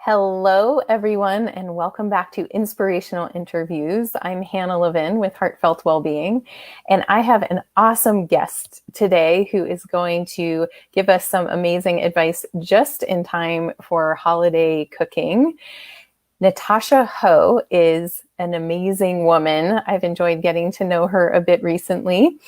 Hello, everyone, and welcome back to Inspirational Interviews. I'm Hannah Levin with Heartfelt Wellbeing, and I have an awesome guest today who is going to give us some amazing advice just in time for holiday cooking. Natasha Ho is an amazing woman. I've enjoyed getting to know her a bit recently,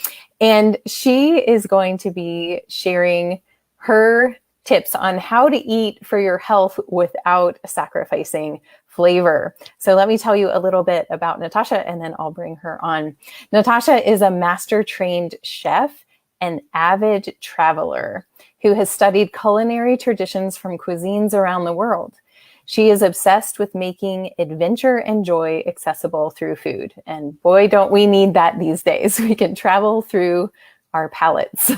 and she is going to be sharing her tips on how to eat for your health without sacrificing flavor. So let me tell you a little bit about Natasha and then I'll bring her on. Natasha is a master trained chef and avid traveler who has studied culinary traditions from cuisines around the world. She is obsessed with making adventure and joy accessible through food. And boy, don't we need that these days. We can travel through our palates.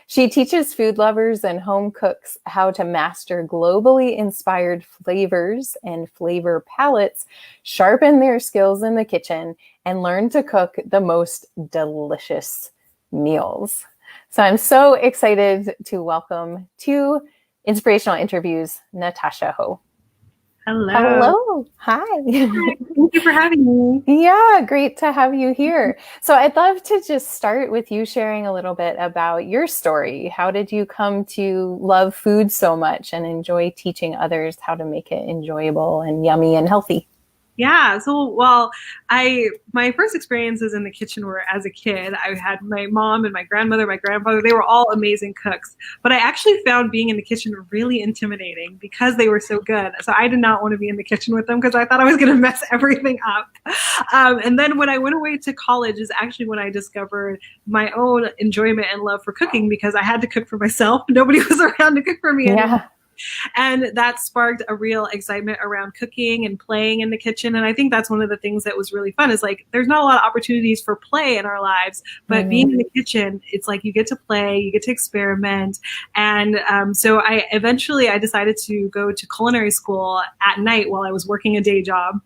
She teaches food lovers and home cooks how to master globally inspired flavors and flavor palettes, sharpen their skills in the kitchen, and learn to cook the most delicious meals. So I'm so excited to welcome to Inspirational Interviews, Natasha Ho. Hello. Hello. Hi. Thank you for having me. Yeah, great to have you here. So I'd love to just start with you sharing a little bit about your story. How did you come to love food so much and enjoy teaching others how to make it enjoyable and yummy and healthy? Yeah, my first experiences in the kitchen were as a kid. I had my mom and my grandmother, my grandfather, they were all amazing cooks. But I actually found being in the kitchen really intimidating because they were so good. So I did not want to be in the kitchen with them because I thought I was going to mess everything up. And then when I went away to college is actually when I discovered my own enjoyment and love for cooking because I had to cook for myself. Nobody was around to cook for me anymore. Yeah. And that sparked a real excitement around cooking and playing in the kitchen. And I think that's one of the things that was really fun is like, there's not a lot of opportunities for play in our lives, but being in the kitchen, it's like you get to play, you get to experiment. And so I decided to go to culinary school at night while I was working a day job.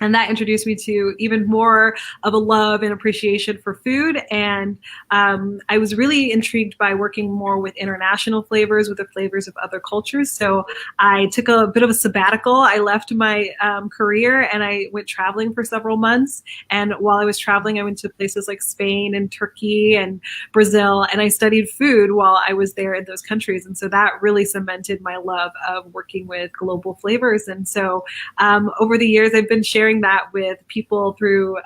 And that introduced me to even more of a love and appreciation for food. And I was really intrigued by working more with international flavors, with the flavors of other cultures. So I took a bit of a sabbatical. I left my career and I went traveling for several months. And while I was traveling, I went to places like Spain and Turkey and Brazil. And I studied food while I was there in those countries. And so that really cemented my love of working with global flavors. And so over the years, I've been sharing that with people through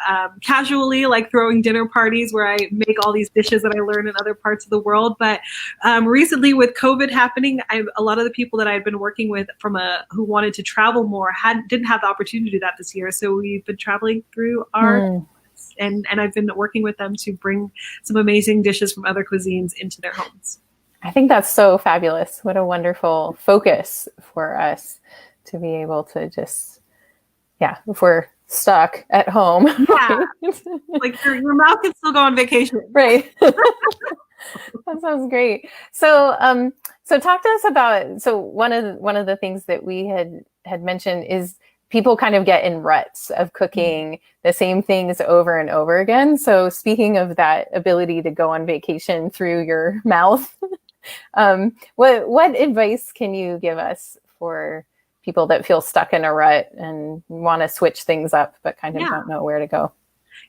casually, like throwing dinner parties where I make all these dishes that I learn in other parts of the world. But recently with COVID happening, a lot of the people that I had been working with who wanted to travel more didn't have the opportunity to do that this year. So we've been traveling through our and I've been working with them to bring some amazing dishes from other cuisines into their homes. I think that's so fabulous. What a wonderful focus for us to be able to just if we're stuck at home. Yeah. Like your mouth can still go on vacation. Right. That sounds great. So talk to us about, one of the things that we had mentioned is people kind of get in ruts of cooking the same things over and over again. So speaking of that ability to go on vacation through your mouth, what advice can you give us for people that feel stuck in a rut and want to switch things up, but kind of don't know where to go?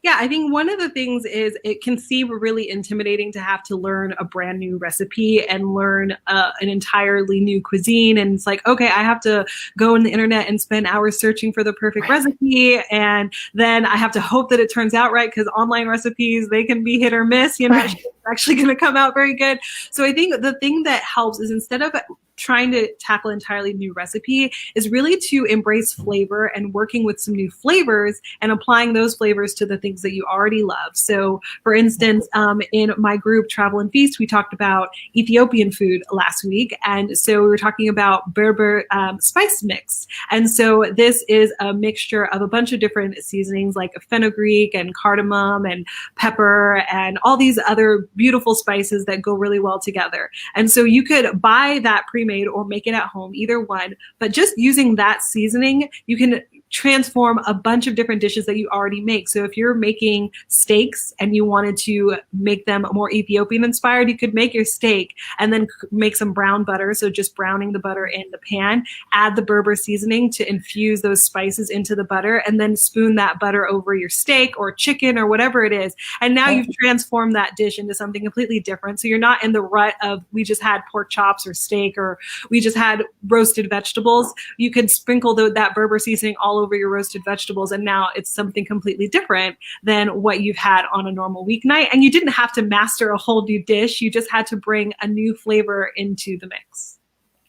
Yeah, I think one of the things is it can seem really intimidating to have to learn a brand new recipe and learn an entirely new cuisine. And it's like, okay, I have to go on the internet and spend hours searching for the perfect recipe. And then I have to hope that it turns out right because online recipes, they can be hit or miss. You're not sure it's actually going to come out very good. So I think the thing that helps is instead of trying to tackle an entirely new recipe is really to embrace flavor and working with some new flavors and applying those flavors to the things that you already love. So for instance, in my group Travel and Feast, we talked about Ethiopian food last week. And so we were talking about Berber spice mix. And so this is a mixture of a bunch of different seasonings like fenugreek and cardamom and pepper and all these other beautiful spices that go really well together. And so you could buy that pre-made or make it at home, either one. But just using that seasoning, you can transform a bunch of different dishes that you already make. So if you're making steaks and you wanted to make them more Ethiopian inspired, you could make your steak and then make some brown butter. So just browning the butter in the pan, add the Berber seasoning to infuse those spices into the butter, and then spoon that butter over your steak or chicken or whatever it is. And now you've transformed that dish into something completely different. So you're not in the rut of we just had pork chops or steak or we just had roasted vegetables. You can sprinkle that Berber seasoning all over your roasted vegetables, and now it's something completely different than what you've had on a normal weeknight. And you didn't have to master a whole new dish. You just had to bring a new flavor into the mix.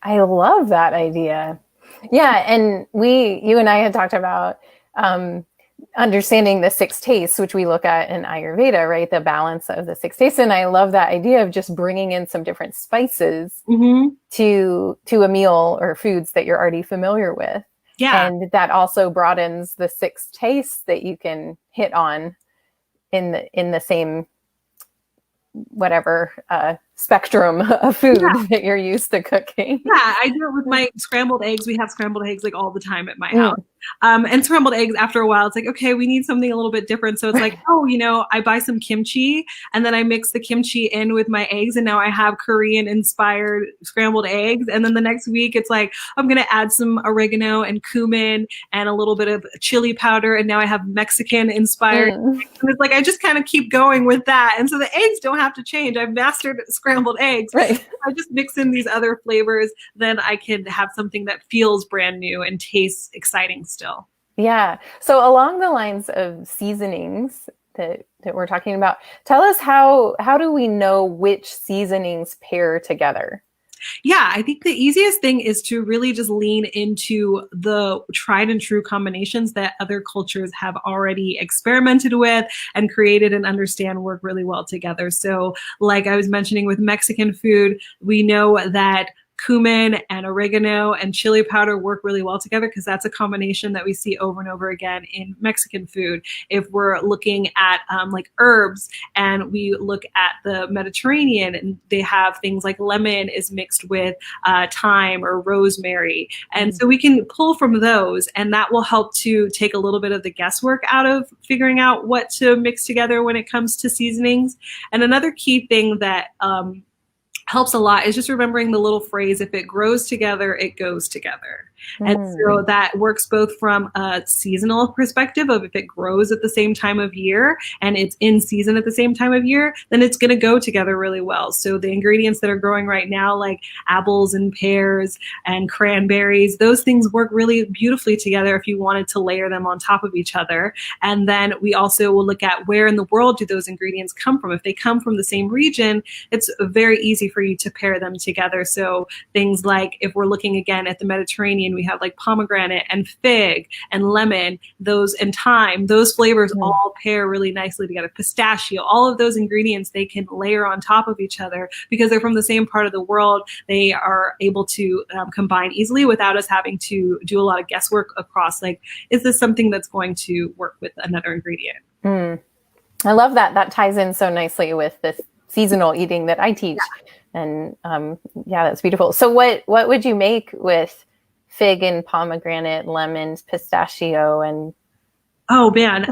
I love that idea. Yeah. And you and I had talked about understanding the six tastes, which we look at in Ayurveda, right? The balance of the six tastes. And I love that idea of just bringing in some different spices to a meal or foods that you're already familiar with. Yeah. And that also broadens the six tastes that you can hit on in the same whatever spectrum of food that you're used to cooking. Yeah, I do it with my scrambled eggs. We have scrambled eggs like all the time at my house. And scrambled eggs, after a while, it's like, okay, we need something a little bit different. So it's like, I buy some kimchi and then I mix the kimchi in with my eggs. And now I have Korean inspired scrambled eggs. And then the next week it's like, I'm going to add some oregano and cumin and a little bit of chili powder. And now I have Mexican inspired. And it's like, I just kind of keep going with that. And so the eggs don't have to change. I've mastered scrambled eggs. Right. I just mix in these other flavors. Then I can have something that feels brand new and tastes exciting still. Yeah. So along the lines of seasonings that we're talking about, tell us how do we know which seasonings pair together? Yeah, I think the easiest thing is to really just lean into the tried and true combinations that other cultures have already experimented with and created and understand work really well together. So like I was mentioning with Mexican food, we know that cumin and oregano and chili powder work really well together because that's a combination that we see over and over again in Mexican food. If we're looking at like herbs and we look at the Mediterranean, and they have things like lemon is mixed with thyme or rosemary. And so we can pull from those, and that will help to take a little bit of the guesswork out of figuring out what to mix together when it comes to seasonings. And another key thing that helps a lot is just remembering the little phrase, if it grows together, it goes together. And so that works both from a seasonal perspective of if it grows at the same time of year and it's in season at the same time of year, then it's going to go together really well. So the ingredients that are growing right now, like apples and pears and cranberries, those things work really beautifully together if you wanted to layer them on top of each other. And then we also will look at where in the world do those ingredients come from. If they come from the same region, it's very easy for you to pair them together. So things like if we're looking again at the Mediterranean, we have like pomegranate and fig and lemon, those and thyme, those flavors all pair really nicely together. Pistachio, all of those ingredients, they can layer on top of each other because they're from the same part of the world. They are able to combine easily without us having to do a lot of guesswork across, like, is this something that's going to work with another ingredient? I love that. That ties in so nicely with this seasonal eating that I teach. And that's beautiful. So what would you make with fig and pomegranate, lemons, pistachio, and oh man,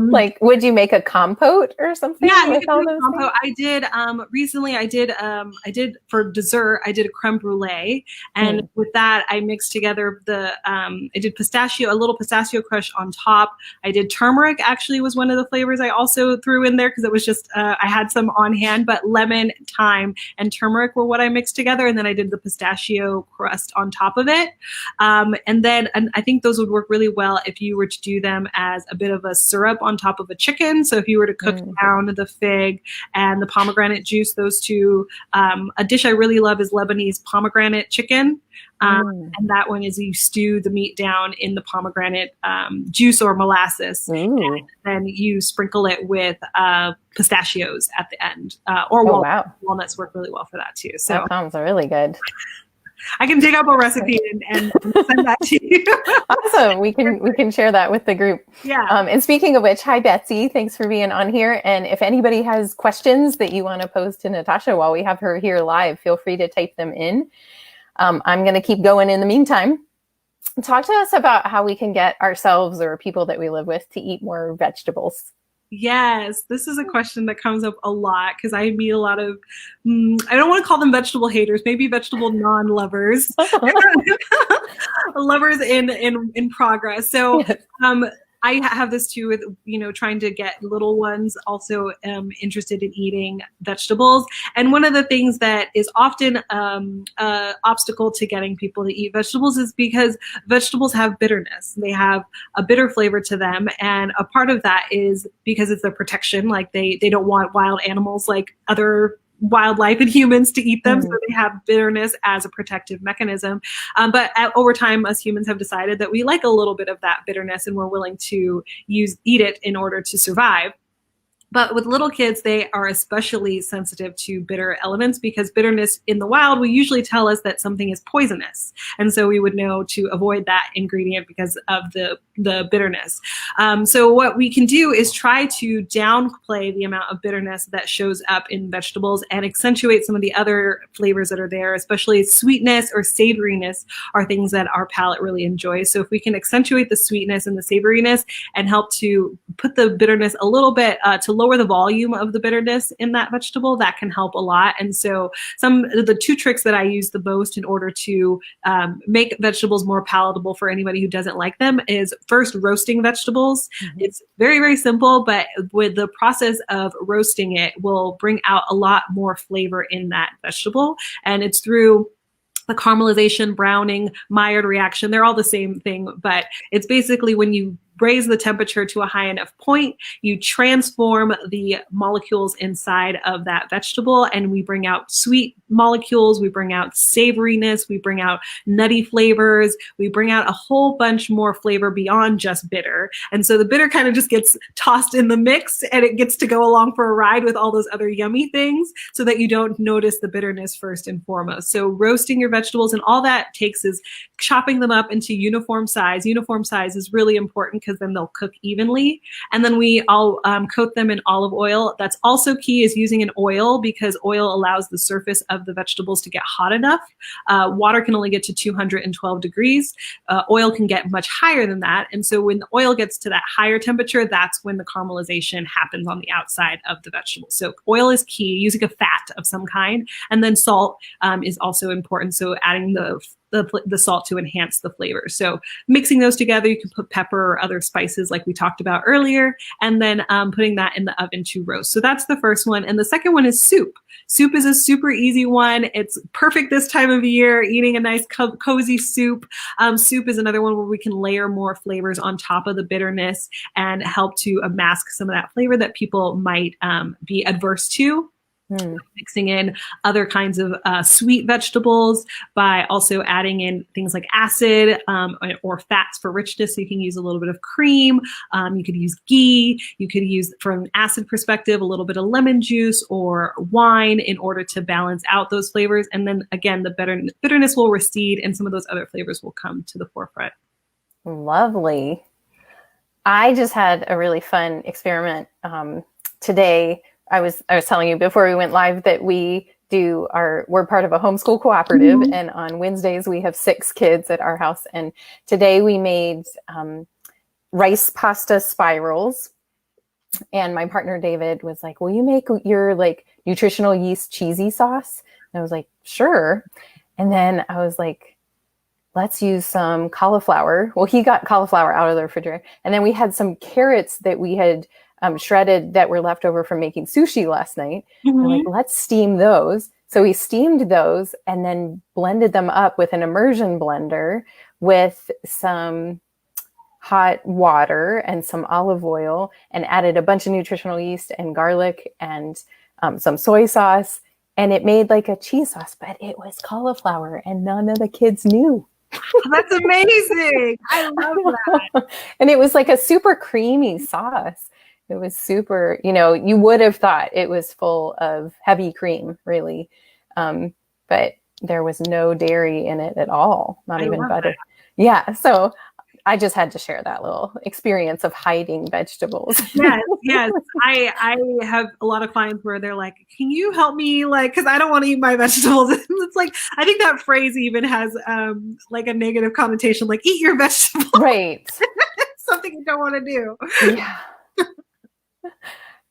like would you make a compote or something? Yeah, with all those compote. I did recently. I did for dessert. I did a creme brulee, and with that, I mixed together I did pistachio, a little pistachio crush on top. I did turmeric. Actually, was one of the flavors I also threw in there because it was just I had some on hand. But lemon, thyme, and turmeric were what I mixed together, and then I did the pistachio crust on top of it. And I think those would work really well if you were to do them as a bit of a syrup on top of a chicken. So if you were to cook down the fig and the pomegranate juice, those two, a dish I really love is Lebanese pomegranate chicken. And that one is you stew the meat down in the pomegranate juice or molasses. And then you sprinkle it with pistachios at the end. Or walnuts work really well for that too. So that sounds really good. I can dig up a recipe and send that to you. Awesome. We can share that with the group. Yeah. And speaking of which, hi, Betsy. Thanks for being on here. And if anybody has questions that you want to pose to Natasha while we have her here live, feel free to type them in. I'm going to keep going in the meantime. Talk to us about how we can get ourselves or people that we live with to eat more vegetables. Yes, this is a question that comes up a lot because I meet a lot of, I don't want to call them vegetable haters, maybe vegetable non-lovers, lovers in progress. So, Yes. um, I have this too with, trying to get little ones also interested in eating vegetables. And one of the things that is often obstacle to getting people to eat vegetables is because vegetables have bitterness. They have a bitter flavor to them. And a part of that is because it's their protection. Like they don't want wild animals like other wildlife and humans to eat them. So Mm. they have bitterness as a protective mechanism. Over time, us humans have decided that we like a little bit of that bitterness and we're willing to eat it in order to survive. But with little kids, they are especially sensitive to bitter elements because bitterness in the wild will usually tell us that something is poisonous. And so we would know to avoid that ingredient because of the bitterness. So what we can do is try to downplay the amount of bitterness that shows up in vegetables and accentuate some of the other flavors that are there, especially sweetness or savoriness are things that our palate really enjoys. So if we can accentuate the sweetness and the savoriness and help to put the bitterness a little bit to lower the volume of the bitterness in that vegetable, that can help a lot. And so some of the two tricks that I use the most in order to make vegetables more palatable for anybody who doesn't like them is first roasting vegetables. Mm-hmm. It's very, very simple, but with the process of roasting it will bring out a lot more flavor in that vegetable. And it's through the caramelization, browning, Maillard reaction. They're all the same thing, but it's basically when you raise the temperature to a high enough point, you transform the molecules inside of that vegetable, and we bring out sweet molecules, we bring out savoriness, we bring out nutty flavors, we bring out a whole bunch more flavor beyond just bitter. And so the bitter kind of just gets tossed in the mix and it gets to go along for a ride with all those other yummy things so that you don't notice the bitterness first and foremost. So roasting your vegetables, and all that takes is chopping them up into uniform size. Uniform size is really important because then they'll cook evenly. And then I'll coat them in olive oil. That's also key, is using an oil, because oil allows the surface of the vegetables to get hot enough. Water can only get to 212 degrees. Oil can get much higher than that. And so when the oil gets to that higher temperature, that's when the caramelization happens on the outside of the vegetable. So oil is key, using a fat of some kind. And then salt is also important. So adding the salt to enhance the flavor. So mixing those together, you can put pepper or other spices like we talked about earlier, and then putting that in the oven to roast. So that's the first one. And the second one is soup. Soup is a super easy one. It's perfect this time of year, eating a nice cozy soup. Soup is another one where we can layer more flavors on top of the bitterness and help to mask some of that flavor that people might be adverse to. Mixing in other kinds of sweet vegetables by also adding in things like acid or fats for richness. So you can use a little bit of cream. You could use ghee. You could use, from an acid perspective, a little bit of lemon juice or wine in order to balance out those flavors. And then again, the bitterness will recede and some of those other flavors will come to the forefront. Lovely. I just had a really fun experiment today. I was telling you before we went live that we're part of a homeschool cooperative, mm-hmm. and on Wednesdays we have 6 kids at our house. And today we made rice pasta spirals. And my partner David was like, "Will you make your like nutritional yeast cheesy sauce?" And I was like, "Sure." And then I was like, "Let's use some cauliflower." Well, he got cauliflower out of the refrigerator, and then we had some carrots that we had shredded that were left over from making sushi last night. Mm-hmm. We're like, let's steam those. So we steamed those and then blended them up with an immersion blender with some hot water and some olive oil, and added a bunch of nutritional yeast and garlic and some soy sauce. And it made like a cheese sauce, but it was cauliflower and none of the kids knew. That's amazing. I love that. And it was like a super creamy sauce. It was super, you would have thought it was full of heavy cream, really. But there was no dairy in it at all, not even butter. That. Yeah. So I just had to share that little experience of hiding vegetables. Yes, yes. I have a lot of clients where they're like, "Can you help me?" Like, because I don't want to eat my vegetables. It's like I think that phrase even has like a negative connotation, like "eat your vegetables." Right. Something you don't want to do. Yeah.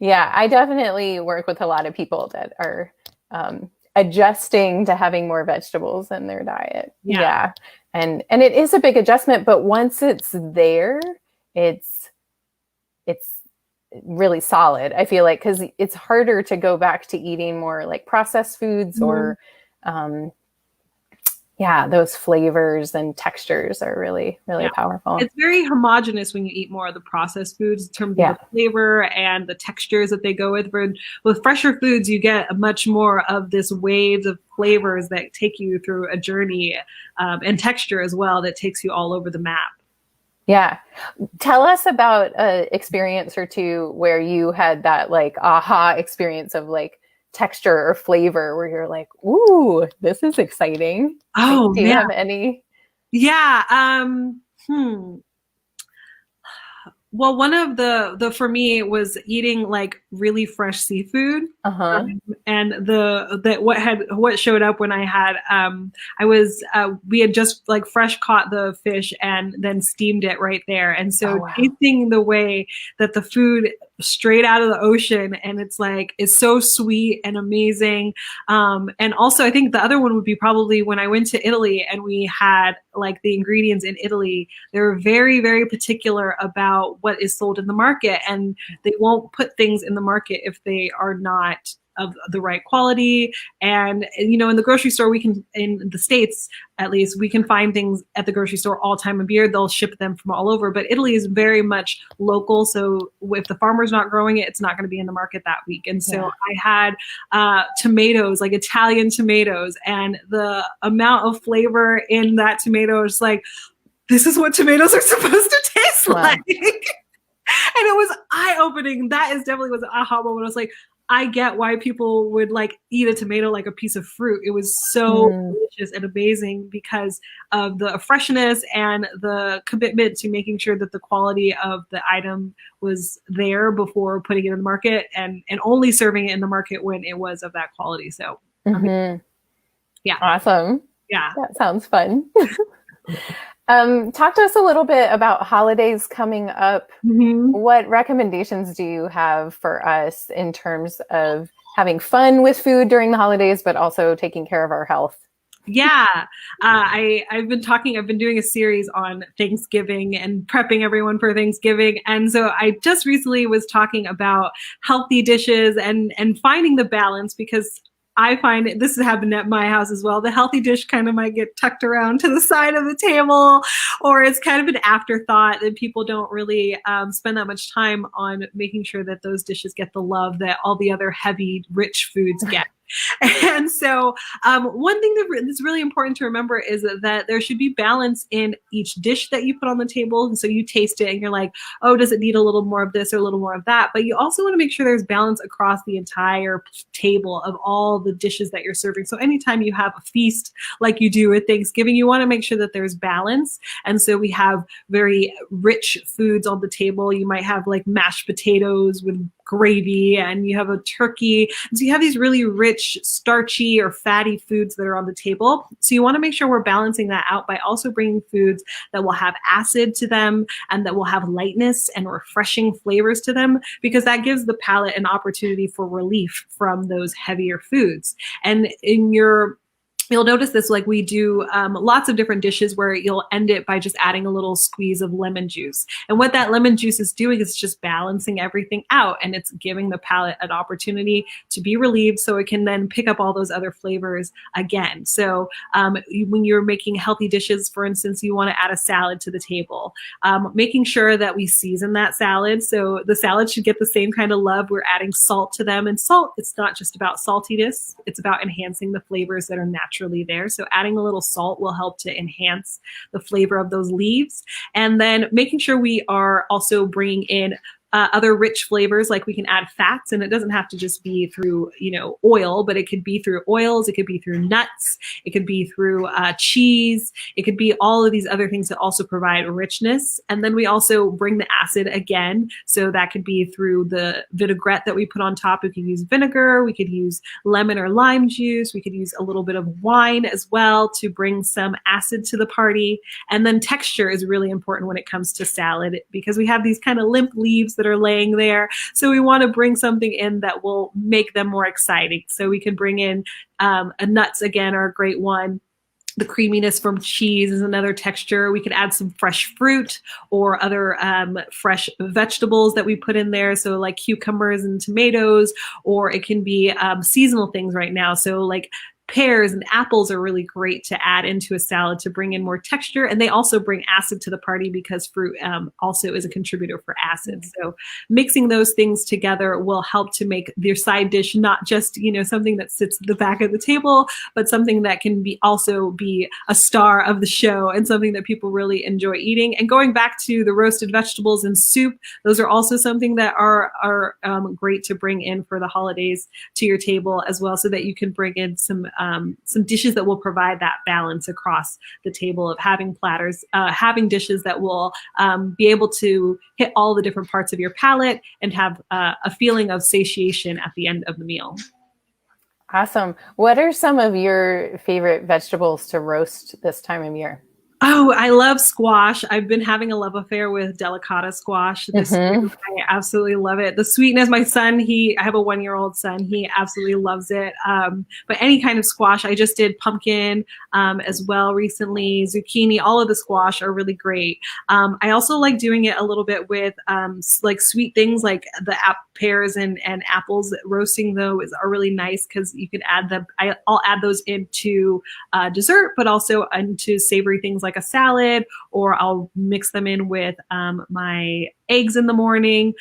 Yeah, I definitely work with a lot of people that are adjusting to having more vegetables in their diet. Yeah. Yeah. And it is a big adjustment, but once it's there, it's it's really solid. I feel like because it's harder to go back to eating more like processed foods or um, yeah, those flavors and textures are really, really powerful. It's very homogenous when you eat more of the processed foods in terms of the flavor and the textures that they go with. With fresher foods, you get much more of this waves of flavors that take you through a journey and texture as well that takes you all over the map. Yeah. Tell us about an experience or two where you had that like aha experience of like texture or flavor where you're like, ooh, this is exciting. Oh, do you have any? Yeah. Well, one of the for me was eating like really fresh seafood. And what showed up when I had we had just like fresh caught the fish and then steamed it right there. And so tasting the way that the food straight out of the ocean and it's so sweet and amazing. And also I think the other one would be probably when I went to Italy and we had like the ingredients in Italy. They're very, very particular about what is sold in the market, and they won't put things in the market if they are not of the right quality. And you know, in the grocery store, in the States at least, we can find things at the grocery store all time of year. They'll ship them from all over, but Italy is very much local. So if the farmer's not growing it, it's not going to be in the market that week. And so I had tomatoes, like Italian tomatoes, and the amount of flavor in that tomato is like, this is what tomatoes are supposed to taste like. And it was eye-opening. That is definitely was an aha moment. I was like, I get why people would like eat a tomato like a piece of fruit. It was so delicious and amazing because of the freshness and the commitment to making sure that the quality of the item was there before putting it in the market and only serving it in the market when it was of that quality. So, yeah. Awesome. Yeah. That sounds fun. Talk to us a little bit about holidays coming up. What recommendations do you have for us in terms of having fun with food during the holidays, but also taking care of our health? Yeah, I've been doing a series on Thanksgiving and prepping everyone for Thanksgiving. And so I just recently was talking about healthy dishes and finding the balance, because I find this has happened at my house as well. The healthy dish kind of might get tucked around to the side of the table, or it's kind of an afterthought that people don't really spend that much time on making sure that those dishes get the love that all the other heavy, rich foods get. And so one thing that's really important to remember is that there should be balance in each dish that you put on the table. And so you taste it and you're like, oh, does it need a little more of this or a little more of that? But you also want to make sure there's balance across the entire table of all the dishes that you're serving. So anytime you have a feast like you do at Thanksgiving, you want to make sure that there's balance. And so we have very rich foods on the table. You might have like mashed potatoes with gravy, and you have a turkey. So you have these really rich, starchy or fatty foods that are on the table. So you want to make sure we're balancing that out by also bringing foods that will have acid to them and that will have lightness and refreshing flavors to them, because that gives the palate an opportunity for relief from those heavier foods. And you'll notice this, like we do lots of different dishes where you'll end it by just adding a little squeeze of lemon juice. And what that lemon juice is doing is just balancing everything out, and it's giving the palate an opportunity to be relieved so it can then pick up all those other flavors again. So when you're making healthy dishes, for instance, you want to add a salad to the table, making sure that we season that salad. So the salad should get the same kind of love. We're adding salt to them, and salt, it's not just about saltiness, it's about enhancing the flavors that are naturally there. So adding a little salt will help to enhance the flavor of those leaves. And then making sure we are also bringing in other rich flavors, like we can add fats, and it doesn't have to just be through, oil, but it could be through oils, it could be through nuts, it could be through cheese, it could be all of these other things that also provide richness. And then we also bring the acid again. So that could be through the vinaigrette that we put on top. We could use vinegar, we could use lemon or lime juice, we could use a little bit of wine as well to bring some acid to the party. And then texture is really important when it comes to salad, because we have these kind of limp leaves that are laying there. So we want to bring something in that will make them more exciting. So we can bring in nuts, again, are a great one. The creaminess from cheese is another texture. We could add some fresh fruit or other fresh vegetables that we put in there. So like cucumbers and tomatoes, or it can be seasonal things right now. So like pears and apples are really great to add into a salad to bring in more texture. And they also bring acid to the party, because fruit also is a contributor for acid. So mixing those things together will help to make your side dish not just, something that sits at the back of the table, but something that can also be a star of the show and something that people really enjoy eating. And going back to the roasted vegetables and soup, those are also something that are great to bring in for the holidays to your table as well, so that you can bring in some dishes that will provide that balance across the table of having platters, having dishes that will be able to hit all the different parts of your palate and have a feeling of satiation at the end of the meal. Awesome. What are some of your favorite vegetables to roast this time of year? Oh, I love squash. I've been having a love affair with delicata squash this year. I absolutely love it. The sweetness, my son, I have a 1-year-old son. He absolutely loves it. But any kind of squash, I just did pumpkin as well recently, zucchini, all of the squash are really great. I also like doing it a little bit with like sweet things like the pears and apples. Roasting those are really nice, because you can add them. I'll add those into dessert, but also into savory things like a salad, or I'll mix them in with my eggs in the morning.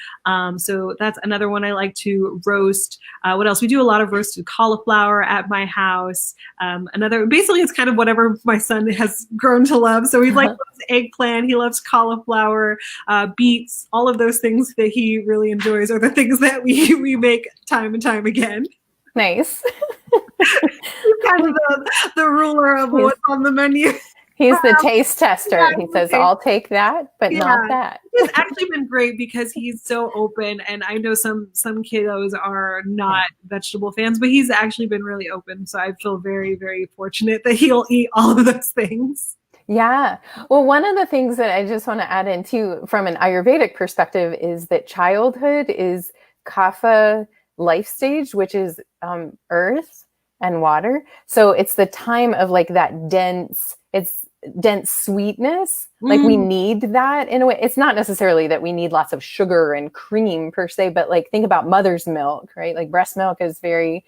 So that's another one I like to roast. What else? We do a lot of roasted cauliflower at my house. Basically it's kind of whatever my son has grown to love. So he likes eggplant, he loves cauliflower, beets, all of those things that he really enjoys are the things that we make time and time again. Nice. He's kind of the ruler of what's on the menu. He's the taste tester. Yeah, he says, I'll take that, but not that. It's actually been great, because he's so open. And I know some kiddos are not vegetable fans, but he's actually been really open. So I feel very, very fortunate that he'll eat all of those things. Yeah. Well, one of the things that I just want to add in too, from an Ayurvedic perspective, is that childhood is kapha life stage, which is earth and water. So it's the time of like that dense sweetness. Like we need that in a way. It's not necessarily that we need lots of sugar and cream per se, but like think about mother's milk, right? Like breast milk is very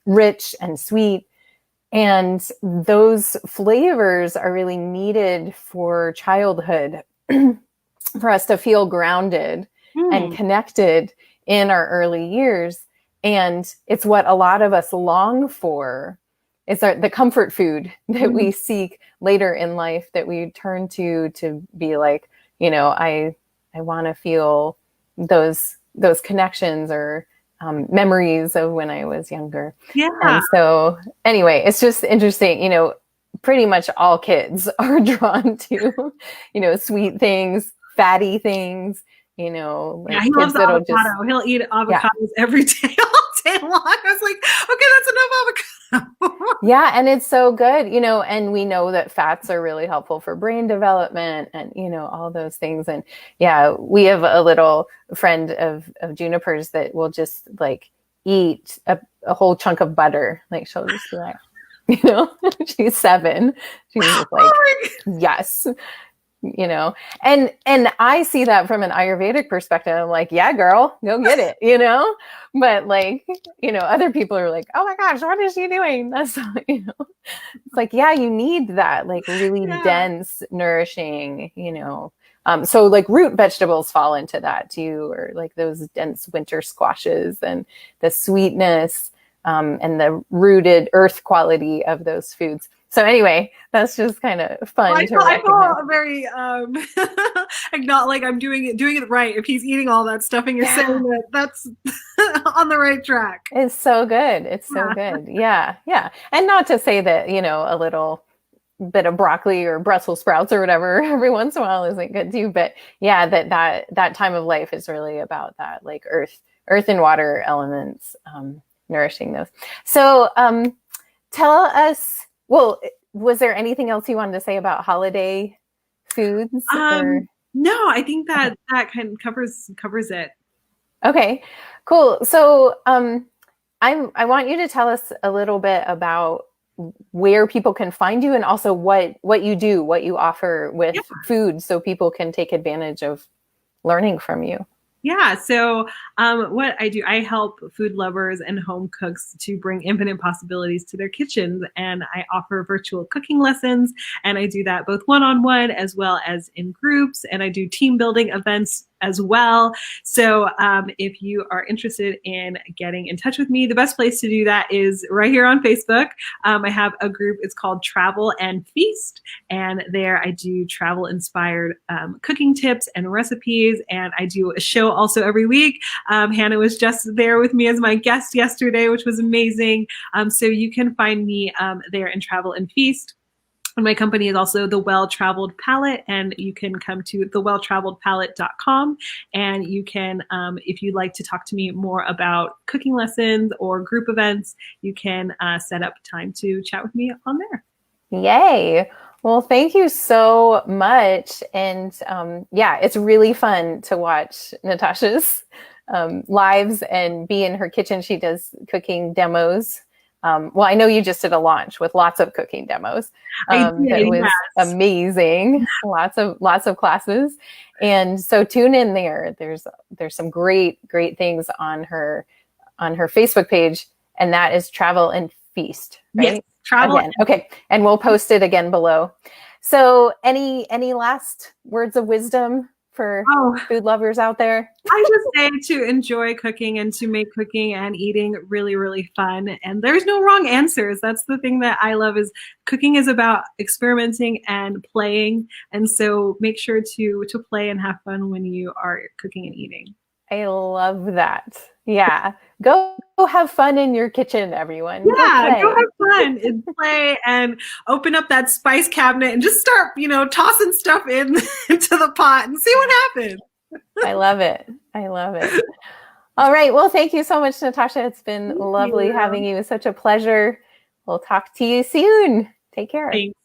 rich and sweet. And those flavors are really needed for childhood for us to feel grounded and connected in our early years. And it's what a lot of us long for. It's the comfort food that we seek later in life, that we turn to be like, I want to feel those connections or memories of when I was younger. Yeah. And so anyway, it's just interesting, pretty much all kids are drawn to, sweet things, fatty things, like yeah, he loves avocado. He'll eat avocados every day, all day long. I was like, okay, that's enough avocado. Yeah, and it's so good, and we know that fats are really helpful for brain development and, all those things. And yeah, we have a little friend of Juniper's that will just like eat a whole chunk of butter. Like she'll just be like, she's 7. She's just like, yes. And I see that from an Ayurvedic perspective. I'm like, yeah, girl, go get it, but like, other people are like, oh my gosh, what is she doing? That's, it's like, yeah, you need that like really dense, nourishing, so like root vegetables fall into that too, or like those dense winter squashes and the sweetness, and the rooted earth quality of those foods. So anyway, that's just kind of Well, fun to I recognize. feel very not like I'm doing it right if he's eating all that stuff and you're saying Yeah. that that's on the right track. It's so good. It's so Yeah. good. Yeah. Yeah. And not to say that, a little bit of broccoli or Brussels sprouts or whatever every once in a while isn't good too. But yeah, that time of life is really about that, like earth and water elements, nourishing those. So tell us, well, was there anything else you wanted to say about holiday foods or? No, I think Okay. that kind of covers it. Okay, cool. So I want you to tell us a little bit about where people can find you and also what you do, what you offer Yeah. with food so people can take advantage of learning from you. Yeah. So, what I do, I help food lovers and home cooks to bring infinite possibilities to their kitchens. And I offer virtual cooking lessons. And I do that both one on one as well as in groups. And I do team building events as well. So, if you are interested in getting in touch with me, the best place to do that is right here on Facebook. I have a group, it's called Travel and Feast. And there I do travel inspired cooking tips and recipes. And I do a show also every week. Hannah was just there with me as my guest yesterday, which was amazing. So you can find me there in Travel and Feast. And my company is also The Well Traveled Palate, and you can come to thewelltraveledpalate.com. And you can, if you'd like to talk to me more about cooking lessons or group events, you can set up time to chat with me on there. Yay. Well, thank you so much. And yeah, it's really fun to watch Natasha's lives and be in her kitchen. She does cooking demos. Well, I know you just did a launch with lots of cooking demos. I That did, was yes. amazing. Lots of classes. And so tune in there. There's some great things on her Facebook page, and that is Travel and Feast, Yes, right? travel. Again. Okay. And we'll post it again below. So any last words of wisdom for Oh, food lovers out there? I just say to enjoy cooking and to make cooking and eating really, really fun. And there's no wrong answers. That's the thing that I love is cooking is about experimenting and playing. And so make sure to play and have fun when you are cooking and eating. I love that. Yeah. Go have fun in your kitchen, everyone. Go Yeah, go play. have fun and play and open up that spice cabinet and just start, tossing stuff into the pot and see what happens. I love it. I love it. All right. Well, thank you so much, Natasha. It's been Thank lovely you. having you. Such a pleasure. We'll talk to you soon. Take care. Thanks.